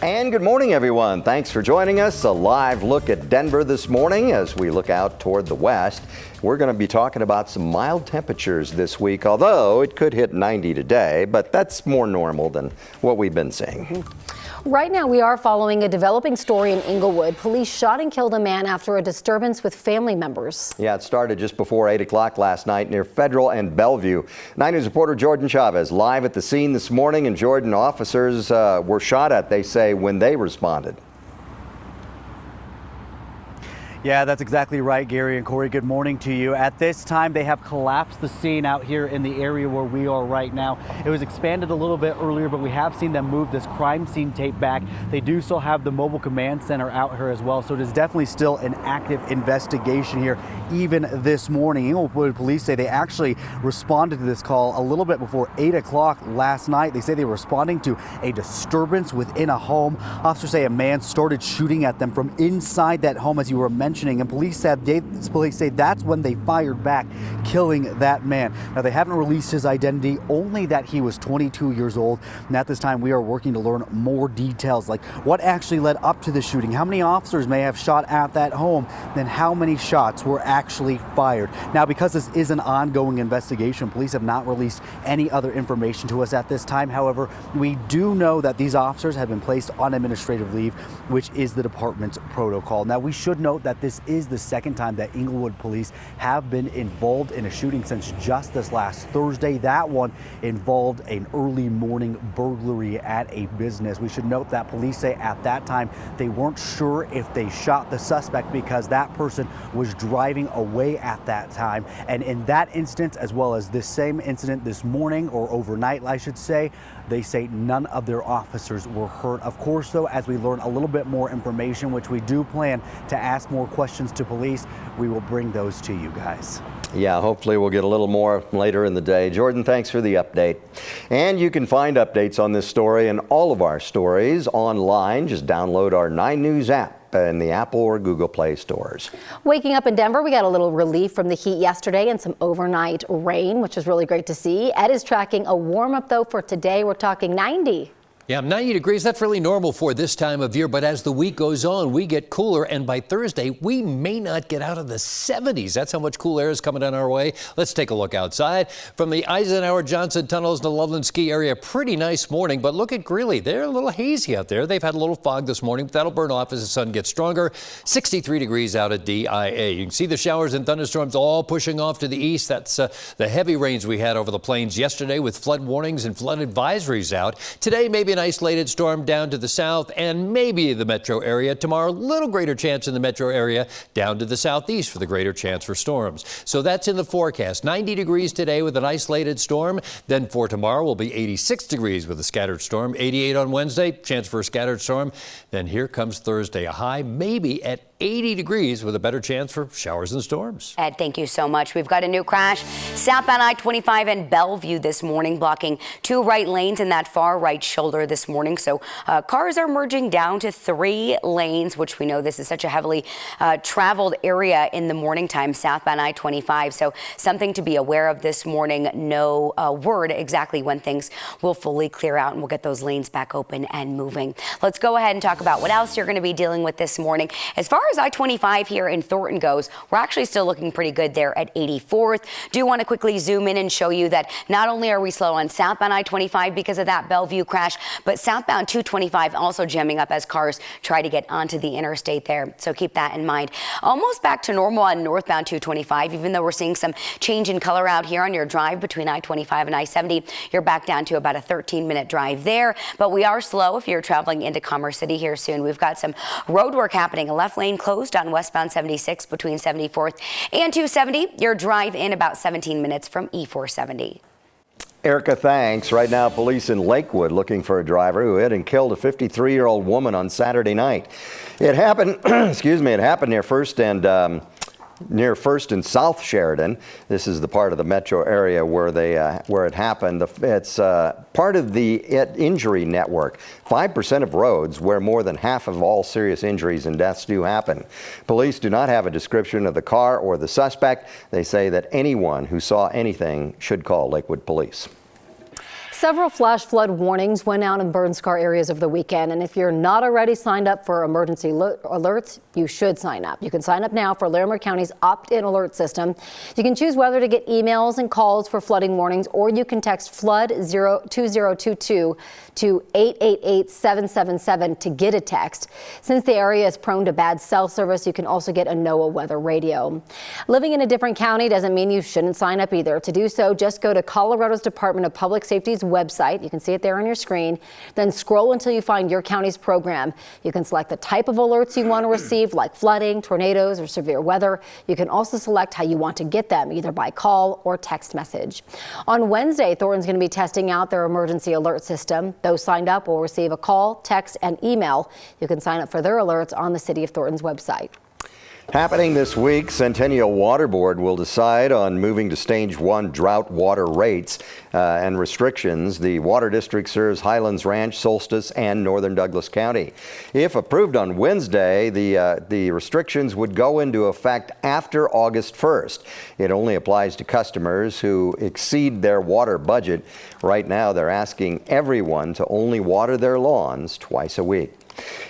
And good morning, everyone. Thanks for joining us. A live look at Denver this morning as we look out toward the west. We're going to be talking about some mild temperatures this week, although it could hit 90 today, but that's more normal than what we've been seeing. Right now, we are following a developing story in Inglewood. Police shot and killed a man after a disturbance with family members. Yeah, it started just before 8 o'clock last night near Federal and Bellevue. 9 News reporter Jordan Chavez live at the scene this morning. And Jordan, officers were shot at, they say, when they responded. Yeah, that's exactly right, Gary and Corey. Good morning to you. At this time, they have collapsed the scene out here in the area where we are right now. It was expanded a little bit earlier, but we have seen them move this crime scene tape back. They do still have the mobile command center out here as well, so it is definitely still an active investigation here, even this morning. Inglewood police say they actually responded to this call a little bit before 8 o'clock last night. They say they were responding to a disturbance within a home. Officers say a man started shooting at them from inside that home, as you were mentioning, and police say that's when they fired back, killing that man. Now, they haven't released his identity, only that he was 22 years old. And at this time, we are working to learn more details, like what actually led up to the shooting, how many officers may have shot at that home, and how many shots were actually fired. Now, because this is an ongoing investigation, police have not released any other information to us at this time. However, we do know that these officers have been placed on administrative leave, which is the department's protocol. Now, we should note that this is the second time that Inglewood police have been involved in a shooting since just this last Thursday. That one involved an early morning burglary at a business. We should note that police say at that time they weren't sure if they shot the suspect because that person was driving away at that time. And in that instance, as well as this same incident this morning, or overnight, I should say, they say none of their officers were hurt. Of course, though, as we learn a little bit more information, which we do plan to ask more questions to police, we will bring those to you guys. Yeah, hopefully we'll get a little more later in the day. Jordan, thanks for the update. And you can find updates on this story and all of our stories online. Just download our 9 News app in the Apple or Google Play stores. Waking up in Denver, we got a little relief from the heat yesterday and some overnight rain, which is really great to see. Ed is tracking a warm up, though, for today. We're talking 90. Yeah, 90 degrees, that's really normal for this time of year, but as the week goes on, we get cooler, and by Thursday, we may not get out of the 70s. That's how much cool air is coming down our way. Let's take a look outside. From the Eisenhower-Johnson tunnels to the Loveland ski area, pretty nice morning, but look at Greeley. They're a little hazy out there. They've had a little fog this morning, but that'll burn off as the sun gets stronger. 63 degrees out at DIA. You can see the showers and thunderstorms all pushing off to the east. That's the heavy rains we had over the plains yesterday with flood warnings and flood advisories out. Today, maybe an isolated storm down to the south and maybe the metro area. Tomorrow, little greater chance in the metro area, down to the southeast for the greater chance for storms. So that's in the forecast. 90 degrees today with an isolated storm. Then for tomorrow will be 86 degrees with a scattered storm. 88 on Wednesday, chance for a scattered storm. Then here comes Thursday, a high maybe at 80 degrees with a better chance for showers and storms. Ed, thank you so much. We've got a new crash southbound I-25 and Bellevue this morning, blocking 2 right lanes in that far right shoulder this morning. So cars are merging down to 3 lanes, which we know this is such a heavily traveled area in the morning time, southbound I-25. So something to be aware of this morning. No word exactly when things will fully clear out and we'll get those lanes back open and moving. Let's go ahead and talk about what else you're going to be dealing with this morning. As far as I-25 here in Thornton goes, we're actually still looking pretty good there at 84th. Do want to quickly zoom in and show you that not only are we slow on southbound I-25 because of that Bellevue crash, but southbound 225 also jamming up as cars try to get onto the interstate there. So keep that in mind. Almost back to normal on northbound 225, even though we're seeing some change in color out here on your drive between I-25 and I-70. You're back down to about a 13-minute drive there, but we are slow if you're traveling into Commerce City here soon. We've got some road work happening. A left lane closed on westbound 76 between 74th and 270. Your drive in about 17 minutes from E470. Erica, thanks. Right now, police in Lakewood looking for a driver who hit and killed a 53-year-old woman on Saturday night. It happened, excuse me, it happened near First and South Sheridan. This is the part of the metro area where it happened. It's part of the injury network. 5% of roads where more than half of all serious injuries and deaths do happen. Police do not have a description of the car or the suspect. They say that anyone who saw anything should call Lakewood Police. Several flash flood warnings went out in burn scar areas over the weekend, and if you're not already signed up for emergency alerts, you should sign up. You can sign up now for Larimer County's opt-in alert system. You can choose whether to get emails and calls for flooding warnings, or you can text flood 2022 to 888-777 to get a text. Since the area is prone to bad cell service, you can also get a NOAA weather radio. Living in a different county doesn't mean you shouldn't sign up either. To do so, just go to Colorado's Department of Public Safety's website. You can see it there on your screen. Then scroll until you find your county's program. You can select the type of alerts you want to receive, like flooding, tornadoes, or severe weather. You can also select how you want to get them, either by call or text message. On Wednesday, Thornton's going to be testing out their emergency alert system. Those signed up will receive a call, text, and email. You can sign up for their alerts on the City of Thornton's website. Happening this week, Centennial Water Board will decide on moving to Stage 1 drought water rates and restrictions. The water district serves Highlands Ranch, Solstice, and Northern Douglas County. If approved on Wednesday, the restrictions would go into effect after August 1st. It only applies to customers who exceed their water budget. Right now, they're asking everyone to only water their lawns twice a week.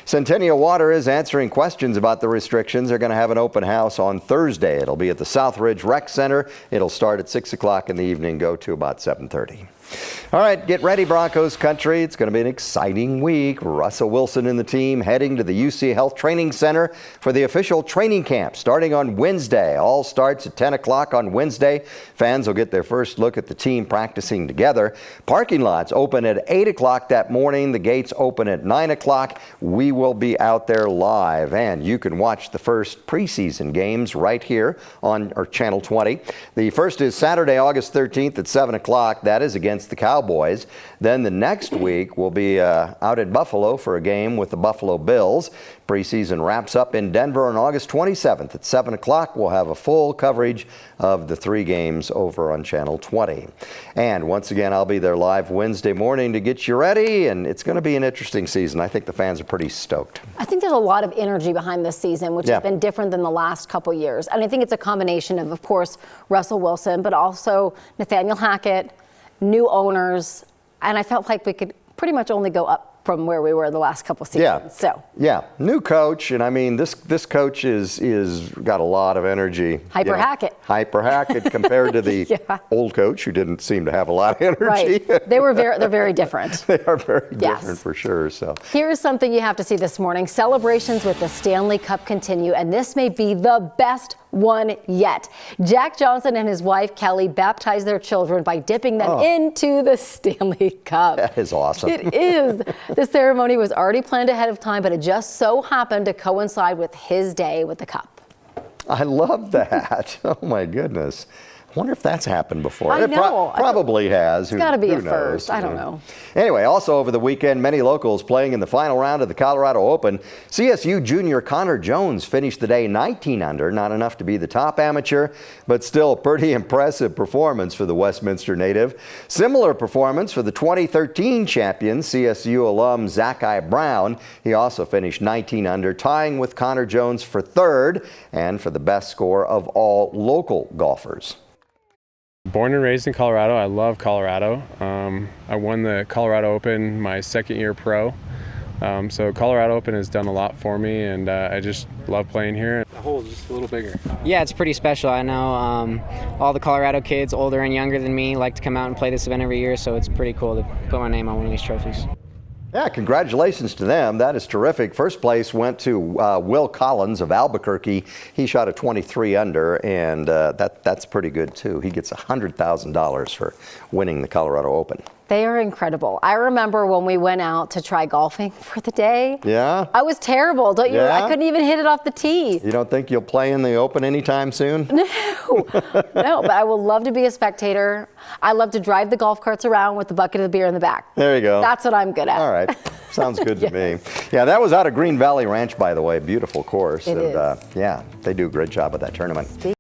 Centennial Water is answering questions about the restrictions. They're going to have an open house on Thursday. It'll be at the Southridge Rec Center. It'll start at 6 o'clock in the evening, go to about 7:30. All right, get ready, Broncos country. It's going to be an exciting week. Russell Wilson and the team heading to the UC Health Training Center for the official training camp starting on Wednesday. All starts at 10 o'clock on Wednesday. Fans will get their first look at the team practicing together. Parking lots open at 8 o'clock that morning. The gates open at 9 o'clock. We will be out there live, and you can watch the first preseason games right here on Channel 20. The first is Saturday, August 13th at 7 o'clock. That is against the Cowboys. Then the next week we'll be out at Buffalo for a game with the Buffalo Bills. Preseason wraps up in Denver on August 27th at 7 o'clock. We'll have a full coverage of the 3 games over on Channel 20. And once again, I'll be there live Wednesday morning to get you ready, and it's going to be an interesting season. I think the fans are pretty stoked. I think there's a lot of energy behind this season, which has been different than the last couple years. And I think it's a combination of course, Russell Wilson, but also Nathaniel Hackett, new owners, and I felt like we could pretty much only go up from where we were the last couple seasons. Yeah, new coach, and I mean this coach is got a lot of energy. Hackett. Hyper Hackett compared to the old coach who didn't seem to have a lot of energy. Right. They're very different. They are very different for sure. So here's something you have to see this morning. Celebrations with the Stanley Cup continue, and this may be the best one yet. Jack Johnson and his wife Kelly baptized their children by dipping them into the Stanley Cup. That is awesome. It is. The ceremony was already planned ahead of time, but it just so happened to coincide with his day with the cup. I love that. Oh my goodness. I wonder if that's happened before. I know. It probably has. It's got to be a knows? first. I don't know. Anyway, also over the weekend, many locals playing in the final round of the Colorado Open. CSU junior Connor Jones finished the day 19 under, not enough to be the top amateur, but still a pretty impressive performance for the Westminster native. Similar performance for the 2013 champion, CSU alum Zachary Brown. He also finished 19 under, tying with Connor Jones for third and for the best score of all local golfers. Born and raised in Colorado. I love Colorado. I won the Colorado Open my second year pro. So Colorado Open has done a lot for me, and I just love playing here. The hole is just a little bigger. Yeah, it's pretty special. I know all the Colorado kids, older and younger than me, like to come out and play this event every year, so it's pretty cool to put my name on one of these trophies. Yeah, congratulations to them. That is terrific. First place went to Will Collins of Albuquerque. He shot a 23 under, and that's pretty good too. He gets $100,000 for winning the Colorado Open. They are incredible. I remember when we went out to try golfing for the day. Yeah? I was terrible, don't you? Yeah? I couldn't even hit it off the tee. You don't think you'll play in the Open anytime soon? No, but I will love to be a spectator. I love to drive the golf carts around with the bucket of beer in the back. There you go. That's what I'm good at. All right. Sounds good to me. Yeah, that was out of Green Valley Ranch, by the way. Beautiful course. It is. Yeah, they do a great job at that tournament.